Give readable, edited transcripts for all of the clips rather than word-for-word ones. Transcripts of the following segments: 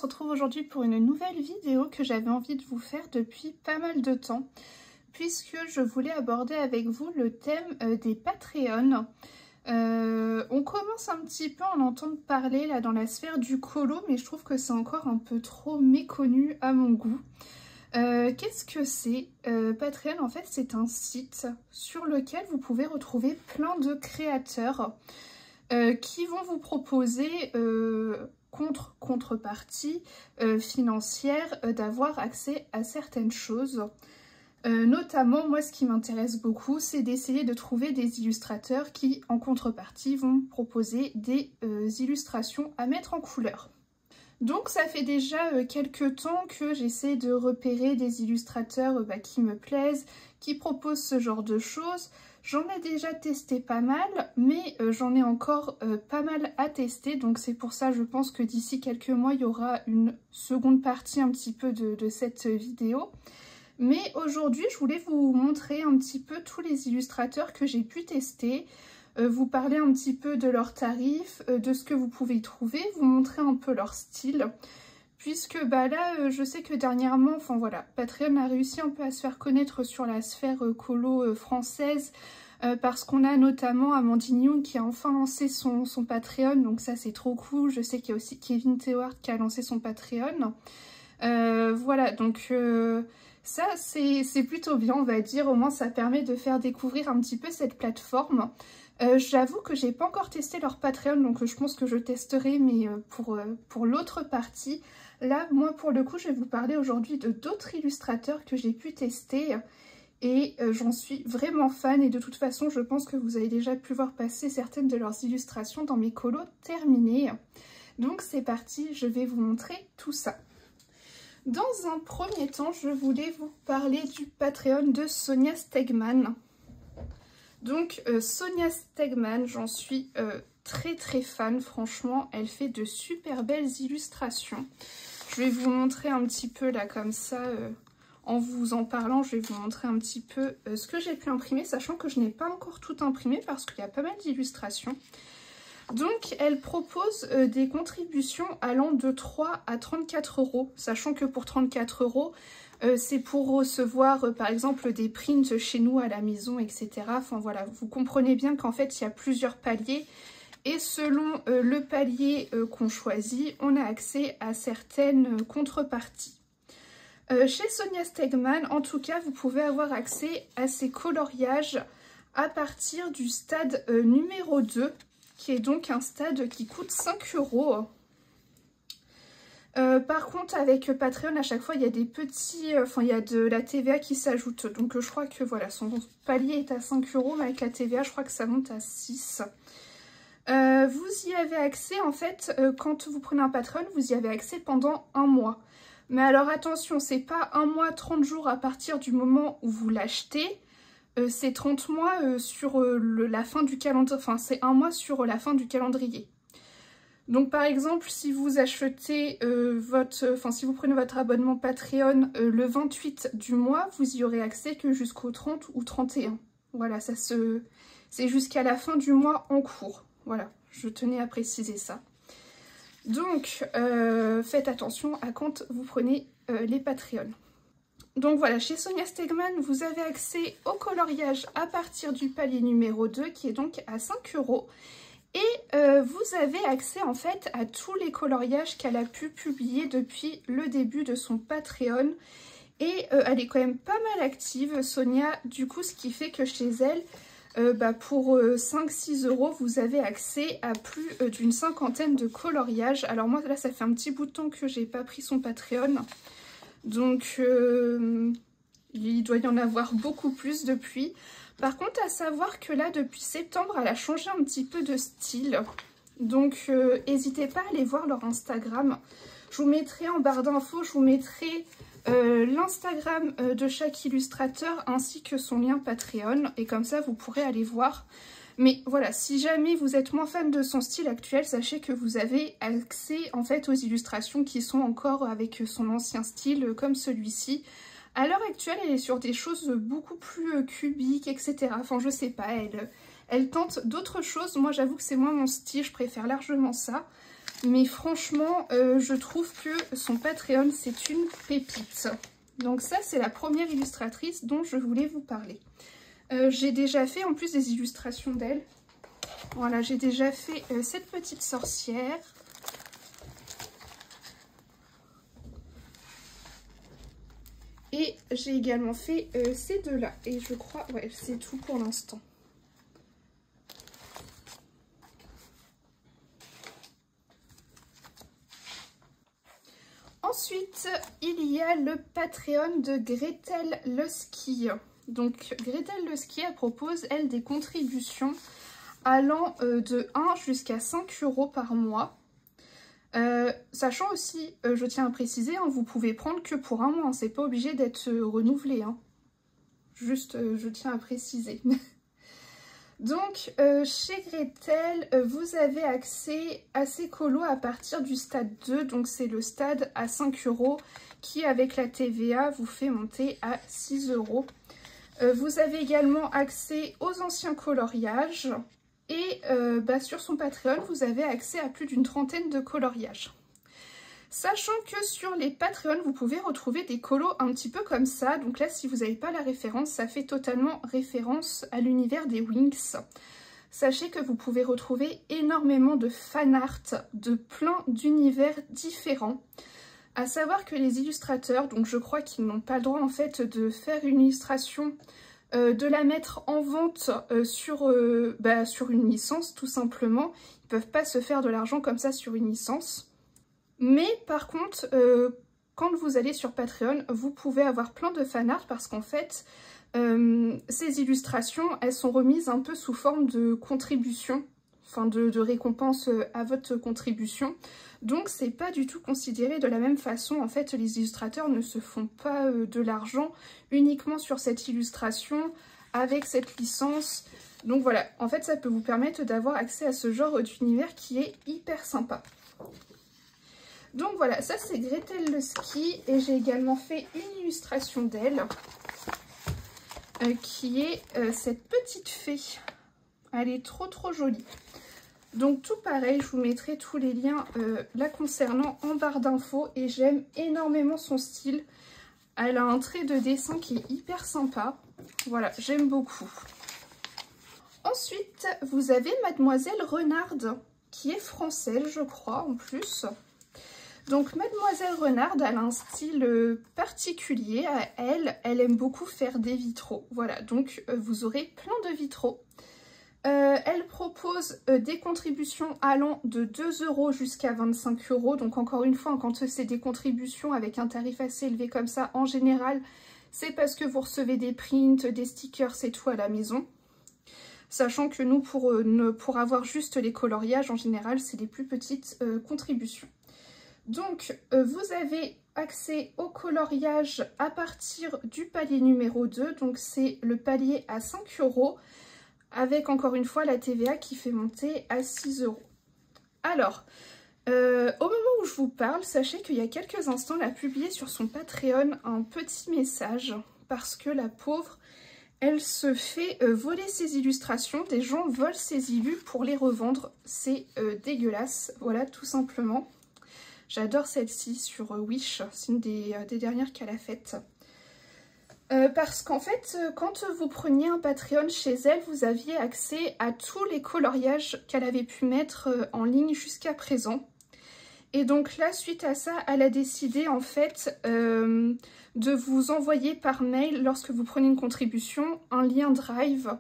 se retrouve aujourd'hui pour une nouvelle vidéo que j'avais envie de vous faire depuis pas mal de temps, puisque je voulais aborder avec vous le thème des Patreons. On commence un petit peu à en entendre parler là dans la sphère du colo, mais je trouve que c'est encore un peu trop méconnu à mon goût. Qu'est-ce que c'est Patreon? En fait, c'est un site sur lequel vous pouvez retrouver plein de créateurs qui vont vous proposer contrepartie financière d'avoir accès à certaines choses. Notamment, moi, ce qui m'intéresse beaucoup, c'est d'essayer de trouver des illustrateurs qui, en contrepartie, vont proposer des illustrations à mettre en couleur. Donc, ça fait déjà quelques temps que j'essaie de repérer des illustrateurs qui me plaisent, qui proposent ce genre de choses. J'en ai déjà testé pas mal, mais j'en ai encore pas mal à tester. Donc, c'est pour ça, je pense que d'ici quelques mois, il y aura une seconde partie un petit peu de cette vidéo. Mais aujourd'hui, je voulais vous montrer un petit peu tous les illustrateurs que j'ai pu tester, vous parler un petit peu de leurs tarifs, de ce que vous pouvez y trouver, vous montrer un peu leur style. Puisque là, je sais que dernièrement, enfin voilà, Patreon a réussi un peu à se faire connaître sur la sphère colo française, parce qu'on a notamment Amandine Young qui a enfin lancé son Patreon, donc ça c'est trop cool. Je sais qu'il y a aussi Kevin Tewart qui a lancé son Patreon. Voilà, donc ça c'est plutôt bien, on va dire, au moins ça permet de faire découvrir un petit peu cette plateforme. J'avoue que j'ai pas encore testé leur Patreon, donc je pense que je testerai, mais pour l'autre partie. Là, moi pour le coup, je vais vous parler aujourd'hui de d'autres illustrateurs que j'ai pu tester et j'en suis vraiment fan, et de toute façon je pense que vous avez déjà pu voir passer certaines de leurs illustrations dans mes colos terminés. Donc c'est parti, je vais vous montrer tout ça. Dans un premier temps, je voulais vous parler du Patreon de Sonia Stegman. Donc Sonia Stegman, j'en suis très fan, franchement, elle fait de super belles illustrations. Je vais vous montrer un petit peu là comme ça, en vous en parlant, je vais vous montrer un petit peu ce que j'ai pu imprimer, sachant que je n'ai pas encore tout imprimé parce qu'il y a pas mal d'illustrations. Donc elle propose des contributions allant de 3 à 34 €, sachant que pour 34 €, c'est pour recevoir par exemple des prints chez nous à la maison, etc. Enfin voilà, vous comprenez bien qu'en fait il y a plusieurs paliers, et selon le palier qu'on choisit, on a accès à certaines contreparties. Chez Sonia Stegman, en tout cas, vous pouvez avoir accès à ces coloriages à partir du stade numéro 2, qui est donc un stade qui coûte 5 €. Par contre, avec Patreon, à chaque fois, il y a des petits... il y a de la TVA qui s'ajoute. Donc, je crois que, voilà, son palier est à 5 €, mais avec la TVA, je crois que ça monte à 6. Vous y avez accès, en fait, quand vous prenez un Patreon, vous y avez accès pendant un mois. Mais alors, attention, c'est pas un mois, 30 jours à partir du moment où vous l'achetez. C'est 30 mois sur la fin du calendrier, enfin c'est un mois sur la fin du calendrier. Donc par exemple, si vous achetez si vous prenez votre abonnement Patreon le 28 du mois, vous y aurez accès que jusqu'au 30 ou 31. Voilà, c'est jusqu'à la fin du mois en cours. Voilà, je tenais à préciser ça. Donc faites attention à quand vous prenez les Patreons. Donc voilà, chez Sonia Stegman, vous avez accès au coloriage à partir du palier numéro 2, qui est donc à 5 €. Et vous avez accès en fait à tous les coloriages qu'elle a pu publier depuis le début de son Patreon. Et elle est quand même pas mal active, Sonia, du coup, ce qui fait que chez elle, pour 5-6 €, vous avez accès à plus d'une cinquantaine de coloriages. Alors moi, là, ça fait un petit bout de temps que j'ai pas pris son Patreon. Donc, il doit y en avoir beaucoup plus depuis. Par contre, à savoir que là, depuis septembre, elle a changé un petit peu de style. Donc, n'hésitez pas à aller voir leur Instagram. Je vous mettrai en barre d'infos, je vous mettrai l'Instagram de chaque illustrateur ainsi que son lien Patreon. Et comme ça, vous pourrez aller voir. Mais voilà, si jamais vous êtes moins fan de son style actuel, sachez que vous avez accès en fait aux illustrations qui sont encore avec son ancien style, comme celui-ci. À l'heure actuelle, elle est sur des choses beaucoup plus cubiques, etc. Enfin, je sais pas, elle tente d'autres choses. Moi, j'avoue que c'est moins mon style, je préfère largement ça. Mais franchement, je trouve que son Patreon, c'est une pépite. Donc ça, c'est la première illustratrice dont je voulais vous parler. J'ai déjà fait en plus des illustrations d'elle. Voilà, j'ai déjà fait cette petite sorcière. Et j'ai également fait ces deux-là. Et je crois, ouais, c'est tout pour l'instant. Ensuite, il y a le Patreon de Gretel Lusky. Donc, Gretel Lusky, elle propose, elle, des contributions allant de 1 jusqu'à 5 € par mois. Sachant aussi, je tiens à préciser, hein, vous pouvez prendre que pour un mois, hein, c'est pas obligé d'être renouvelé. Hein. Juste, je tiens à préciser. Donc, chez Gretel, vous avez accès à ces colos à partir du stade 2. Donc, c'est le stade à 5 € qui, avec la TVA, vous fait monter à 6 €. Vous avez également accès aux anciens coloriages. Et sur son Patreon, vous avez accès à plus d'une trentaine de coloriages. Sachant que sur les Patreons, vous pouvez retrouver des colos un petit peu comme ça. Donc là, si vous n'avez pas la référence, ça fait totalement référence à l'univers des Winx. Sachez que vous pouvez retrouver énormément de fan art de plein d'univers différents. À savoir que les illustrateurs, donc je crois qu'ils n'ont pas le droit en fait de faire une illustration, de la mettre en vente sur une licence tout simplement. Ils ne peuvent pas se faire de l'argent comme ça sur une licence. Mais par contre, quand vous allez sur Patreon, vous pouvez avoir plein de fan art parce qu'en fait, ces illustrations, elles sont remises un peu sous forme de contribution, enfin de récompense à votre contribution. Donc c'est pas du tout considéré de la même façon. En fait, les illustrateurs ne se font pas de l'argent uniquement sur cette illustration avec cette licence. Donc voilà, en fait ça peut vous permettre d'avoir accès à ce genre d'univers qui est hyper sympa. Donc voilà, ça c'est Gretel Lusky et j'ai également fait une illustration d'elle qui est cette petite fée. Elle est trop jolie. Donc tout pareil, je vous mettrai tous les liens la concernant en barre d'infos et j'aime énormément son style. Elle a un trait de dessin qui est hyper sympa. Voilà, j'aime beaucoup. Ensuite, vous avez Mademoiselle Renarde qui est française, je crois, en plus. Donc Mademoiselle Renarde, elle a un style particulier à elle. Elle aime beaucoup faire des vitraux. Voilà, donc vous aurez plein de vitraux. Elle propose des contributions allant de 2 € jusqu'à 25 €. Donc encore une fois, quand c'est des contributions avec un tarif assez élevé comme ça, en général, c'est parce que vous recevez des prints, des stickers, c'est tout à la maison. Sachant que nous, pour avoir juste les coloriages, en général, c'est les plus petites contributions. Donc, vous avez accès au coloriage à partir du palier numéro 2. Donc, c'est le palier à 5 €, avec encore une fois la TVA qui fait monter à 6 €. Alors, au moment où je vous parle, sachez qu'il y a quelques instants, elle a publié sur son Patreon un petit message, parce que la pauvre, elle se fait voler ses illustrations. Des gens volent ses illus pour les revendre. C'est dégueulasse, voilà, tout simplement. J'adore celle-ci sur Wish, c'est une des dernières qu'elle a faites. Parce qu'en fait, quand vous preniez un Patreon chez elle, vous aviez accès à tous les coloriages qu'elle avait pu mettre en ligne jusqu'à présent. Et donc là, suite à ça, elle a décidé en fait de vous envoyer par mail, lorsque vous prenez une contribution, un lien Drive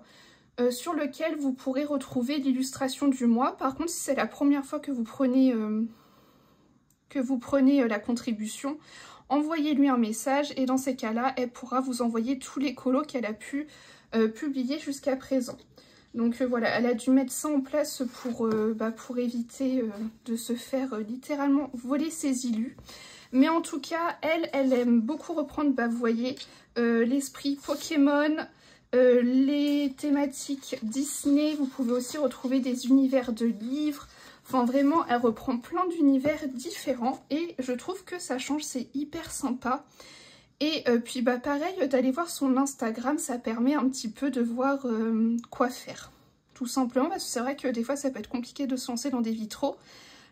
sur lequel vous pourrez retrouver l'illustration du mois. Par contre, si c'est la première fois que vous prenez la contribution, envoyez-lui un message et dans ces cas-là, elle pourra vous envoyer tous les colos qu'elle a pu publier jusqu'à présent. Donc voilà, elle a dû mettre ça en place pour éviter de se faire littéralement voler ses illus. Mais en tout cas, elle aime beaucoup reprendre, vous voyez, l'esprit Pokémon, les thématiques Disney. Vous pouvez aussi retrouver des univers de livres. Enfin vraiment, elle reprend plein d'univers différents et je trouve que ça change, c'est hyper sympa. Et puis pareil, d'aller voir son Instagram, ça permet un petit peu de voir quoi faire. Tout simplement, parce que c'est vrai que des fois ça peut être compliqué de se lancer dans des vitraux.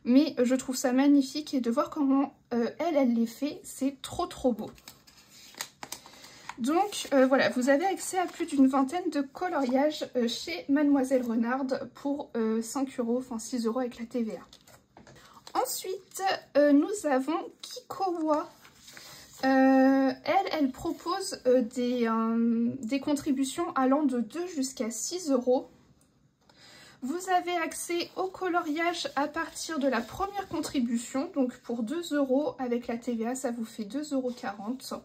Mais je trouve ça magnifique et de voir comment elle les fait, c'est trop beau. Donc voilà, vous avez accès à plus d'une vingtaine de coloriages chez Mademoiselle Renard pour 5 €, enfin 6 € avec la TVA. Ensuite, nous avons Kikowa. Elle propose des contributions allant de 2 jusqu'à 6 €. Vous avez accès au coloriage à partir de la première contribution, donc pour 2 € avec la TVA, ça vous fait 2,40 €.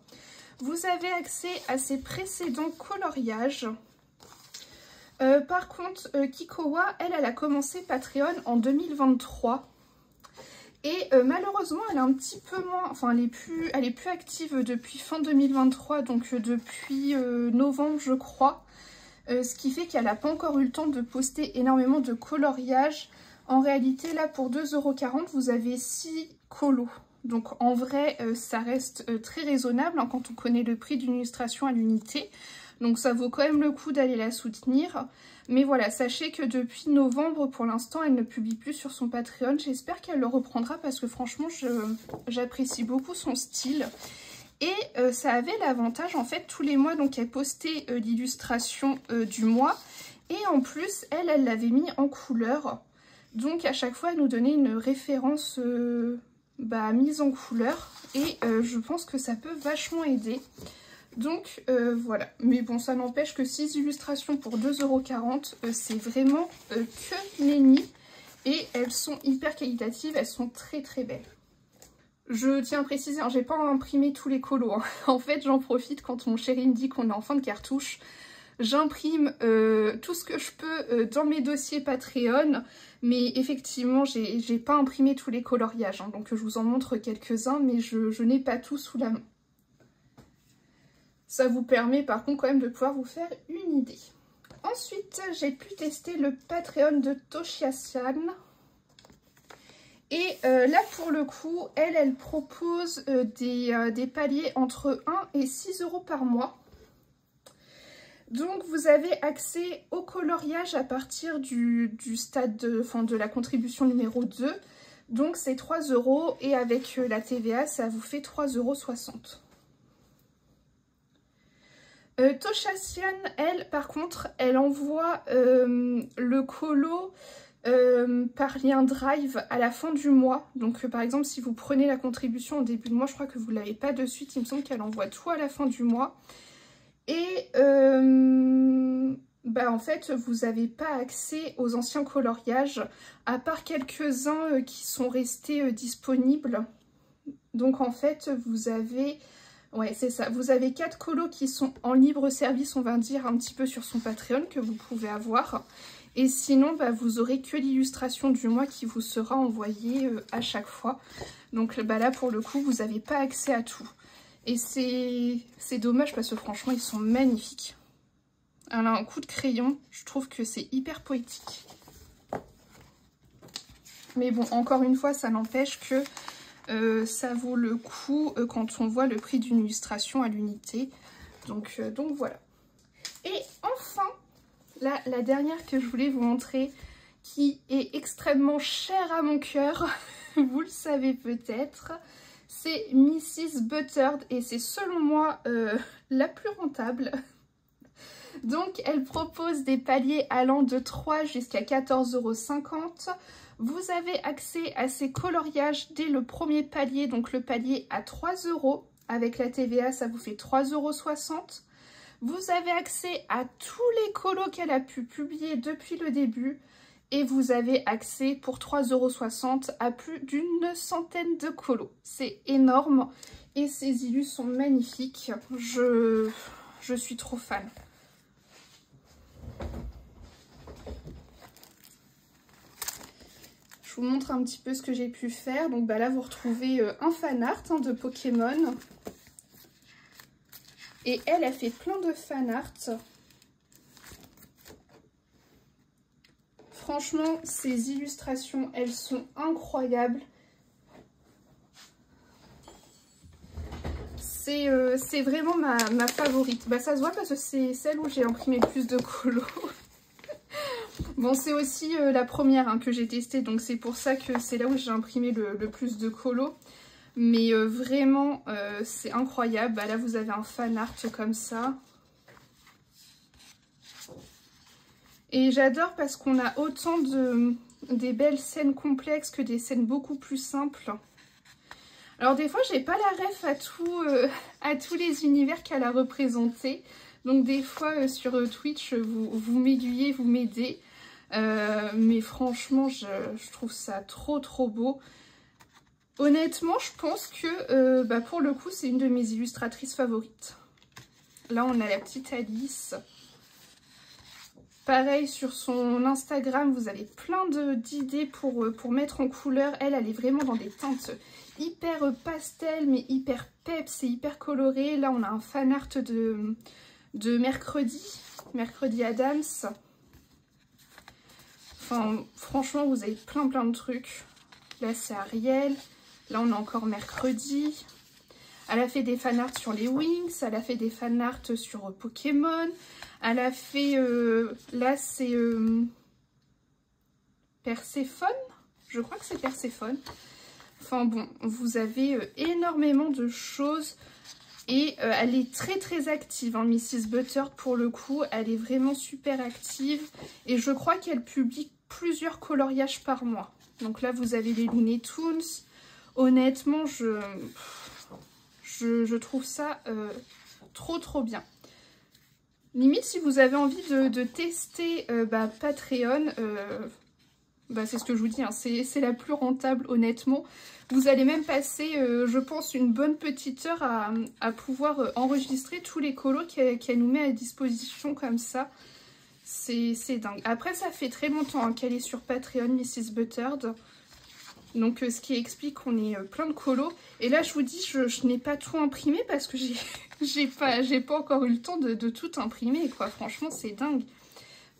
Vous avez accès à ses précédents coloriages. Par contre, Kikowa, elle a commencé Patreon en 2023. Et malheureusement, elle est un petit peu moins... Enfin, elle est plus active depuis fin 2023, donc depuis novembre, je crois. Ce qui fait qu'elle n'a pas encore eu le temps de poster énormément de coloriages. En réalité, là, pour 2,40 €, vous avez 6 colos. Donc en vrai, ça reste très raisonnable hein, quand on connaît le prix d'une illustration à l'unité. Donc ça vaut quand même le coup d'aller la soutenir. Mais voilà, sachez que depuis novembre, pour l'instant, elle ne publie plus sur son Patreon. J'espère qu'elle le reprendra parce que franchement, j'apprécie beaucoup son style. Et ça avait l'avantage, en fait, tous les mois, donc elle postait l'illustration du mois. Et en plus, elle l'avait mis en couleur. Donc à chaque fois, elle nous donnait une référence... mise en couleur et je pense que ça peut vachement aider. Donc voilà, mais bon, ça n'empêche que 6 illustrations pour 2,40 €, c'est vraiment que nenni et elles sont hyper qualitatives, elles sont très belles. Je tiens à préciser, hein, j'ai pas imprimé tous les colos, hein. En fait j'en profite quand mon chéri me dit qu'on est en fin de cartouche. J'imprime tout ce que je peux dans mes dossiers Patreon, mais effectivement j'ai pas imprimé tous les coloriages, hein, donc je vous en montre quelques-uns, mais je n'ai pas tout sous la main. Ça vous permet par contre quand même de pouvoir vous faire une idée. Ensuite, j'ai pu tester le Patreon de Toshiasian. Et là pour le coup, elle propose des paliers entre 1 et 6 € par mois. Donc vous avez accès au coloriage à partir du stade de la contribution numéro 2. Donc c'est 3 € et avec la TVA ça vous fait 3,60 €. Toshiasian, elle par contre, elle envoie le colo par lien Drive à la fin du mois. Donc par exemple si vous prenez la contribution au début de mois, je crois que vous ne l'avez pas de suite, il me semble qu'elle envoie tout à la fin du mois. Et en fait, vous n'avez pas accès aux anciens coloriages, à part quelques-uns qui sont restés disponibles. Donc en fait, vous avez... Ouais, c'est ça. Vous avez 4 colos qui sont en libre service, on va dire, un petit peu sur son Patreon, que vous pouvez avoir. Et sinon, vous aurez que l'illustration du mois qui vous sera envoyée à chaque fois. Donc là, pour le coup, vous n'avez pas accès à tout. Et c'est dommage parce que franchement, ils sont magnifiques. Elle a un coup de crayon, je trouve que c'est hyper poétique. Mais bon, encore une fois, ça n'empêche que ça vaut le coup quand on voit le prix d'une illustration à l'unité. Donc voilà. Et enfin, la dernière que je voulais vous montrer, qui est extrêmement chère à mon cœur, vous le savez peut-être, c'est Mrs Buttered et c'est selon moi la plus rentable. Donc elle propose des paliers allant de 3 jusqu'à 14,50 €. Vous avez accès à ces coloriages dès le premier palier, donc le palier à 3 €. Avec la TVA, ça vous fait 3,60 €. Vous avez accès à tous les colos qu'elle a pu publier depuis le début. Et vous avez accès pour 3,60 € à plus d'une centaine de colos. C'est énorme. Et ces illus sont magnifiques. Je suis trop fan. Je vous montre un petit peu ce que j'ai pu faire. Donc là, vous retrouvez un fan art de Pokémon. Et elle a fait plein de fan art. Franchement, ces illustrations, elles sont incroyables. C'est vraiment ma favorite. Ça se voit parce que c'est celle où j'ai imprimé le plus de colos. Bon, c'est aussi la première hein, que j'ai testée, donc c'est pour ça que c'est là où j'ai imprimé le plus de colos. Mais vraiment, c'est incroyable. Bah, là, vous avez un fan art comme ça. Et j'adore parce qu'on a autant des belles scènes complexes que des scènes beaucoup plus simples. Alors des fois, j'ai pas la ref à tous les univers qu'elle a représentés. Donc des fois, sur Twitch, vous m'aiguillez, vous m'aidez. Mais franchement, je trouve ça trop beau. Honnêtement, je pense que bah, pour le coup, c'est une de mes illustratrices favorites. Là, on a la petite Alice. Pareil, sur son Instagram, vous avez plein d'idées pour mettre en couleur. Elle est vraiment dans des teintes hyper pastel, mais hyper peps et hyper colorées. Là, on a un fan art de Mercredi Adams. Enfin, franchement, vous avez plein de trucs. Là, c'est Ariel. Là, on a encore Mercredi. Elle a fait des fan art sur les Wings. Elle a fait des fan art sur Pokémon. Elle a fait... là, c'est Perséphone. Je crois que c'est Perséphone. Enfin bon, vous avez énormément de choses. Et elle est très active, hein, Mrs. Butterd, pour le coup. Elle est vraiment super active. Et je crois qu'elle publie plusieurs coloriages par mois. Donc là, vous avez les Looney Tunes. Honnêtement, je trouve ça trop bien. Limite, si vous avez envie de tester Patreon, c'est ce que je vous dis, hein, c'est la plus rentable, honnêtement. Vous allez même passer, je pense, une bonne petite heure à pouvoir enregistrer tous les colos qu'elle nous met à disposition comme ça. C'est dingue. Après, ça fait très longtemps hein, qu'elle est sur Patreon, Mrs. Butterd. Donc, ce qui explique qu'on est plein de colos. Et là, je vous dis, je n'ai pas tout imprimé parce que j'ai pas encore eu le temps de tout imprimer, quoi. Franchement, c'est dingue.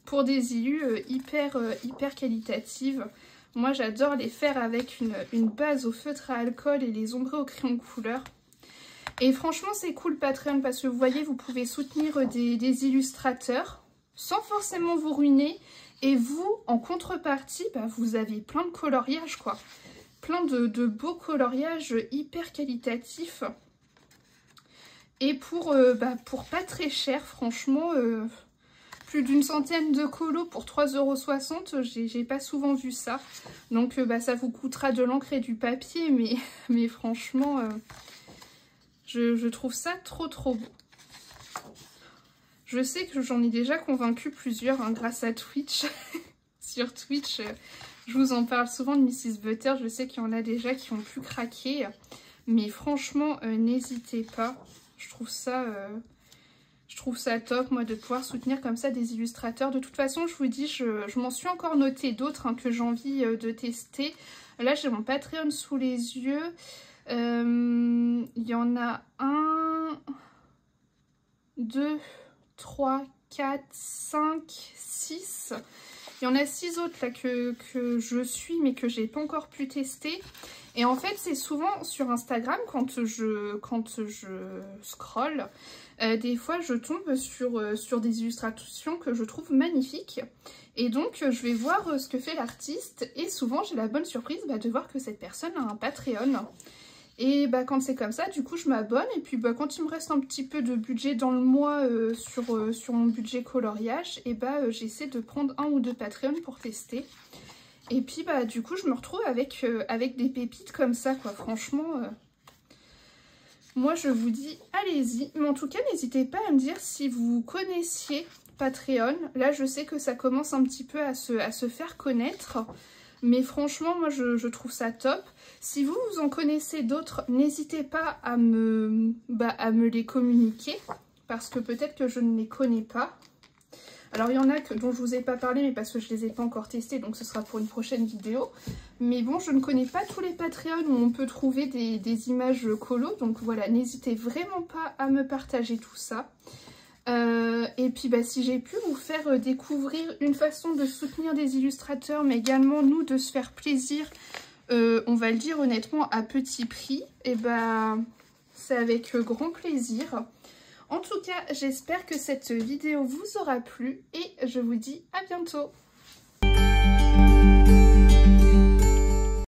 Pour des illus hyper qualitatives. Moi, j'adore les faire avec une base au feutre à alcool et les ombrer au crayon de couleur. Et franchement, c'est cool Patreon parce que vous voyez, vous pouvez soutenir des illustrateurs sans forcément vous ruiner. Et vous, en contrepartie, vous avez plein de coloriages, quoi. Plein de beaux coloriages hyper qualitatifs. Et pour pas très cher, franchement... plus d'une centaine de colos pour 3,60 €, j'ai pas souvent vu ça. Donc ça vous coûtera de l'encre et du papier, mais franchement, je trouve ça trop beau. Je sais que j'en ai déjà convaincu plusieurs hein, grâce à Twitch. Sur Twitch, je vous en parle souvent de Mrs. Butterd. Je sais qu'il y en a déjà qui ont pu craquer. Mais franchement, n'hésitez pas. Je trouve ça top, moi, de pouvoir soutenir comme ça des illustrateurs. De toute façon, je vous dis, je m'en suis encore noté d'autres hein, que j'ai envie de tester. Là, j'ai mon Patreon sous les yeux. Il y en a 1, 2, 3, 4, 5, 6. Il y en a 6 autres là que je suis, mais que j'ai pas encore pu tester. Et en fait, c'est souvent sur Instagram, quand je scrolle, des fois je tombe sur des illustrations que je trouve magnifiques. Et donc, je vais voir ce que fait l'artiste. Et souvent, j'ai la bonne surprise de voir que cette personne a un Patreon. Et quand c'est comme ça, du coup, je m'abonne. Et puis, quand il me reste un petit peu de budget dans le mois sur mon budget coloriage, et j'essaie de prendre 1 ou 2 Patreons pour tester. Et puis, du coup, je me retrouve avec des pépites comme ça, quoi. Franchement, moi, je vous dis, allez-y. Mais en tout cas, n'hésitez pas à me dire si vous connaissiez Patreon. Là, je sais que ça commence un petit peu à se faire connaître. Mais franchement, moi, je trouve ça top. Si vous en connaissez d'autres, n'hésitez pas à me les communiquer. Parce que peut-être que je ne les connais pas. Alors, il y en a dont je ne vous ai pas parlé, mais parce que je ne les ai pas encore testés. Donc, ce sera pour une prochaine vidéo. Mais bon, je ne connais pas tous les Patreons où on peut trouver des images colos. Donc, voilà, n'hésitez vraiment pas à me partager tout ça. Et puis si j'ai pu vous faire découvrir une façon de soutenir des illustrateurs, mais également nous de se faire plaisir, on va le dire honnêtement à petit prix, et c'est avec grand plaisir. En tout cas, j'espère que cette vidéo vous aura plu et je vous dis à bientôt.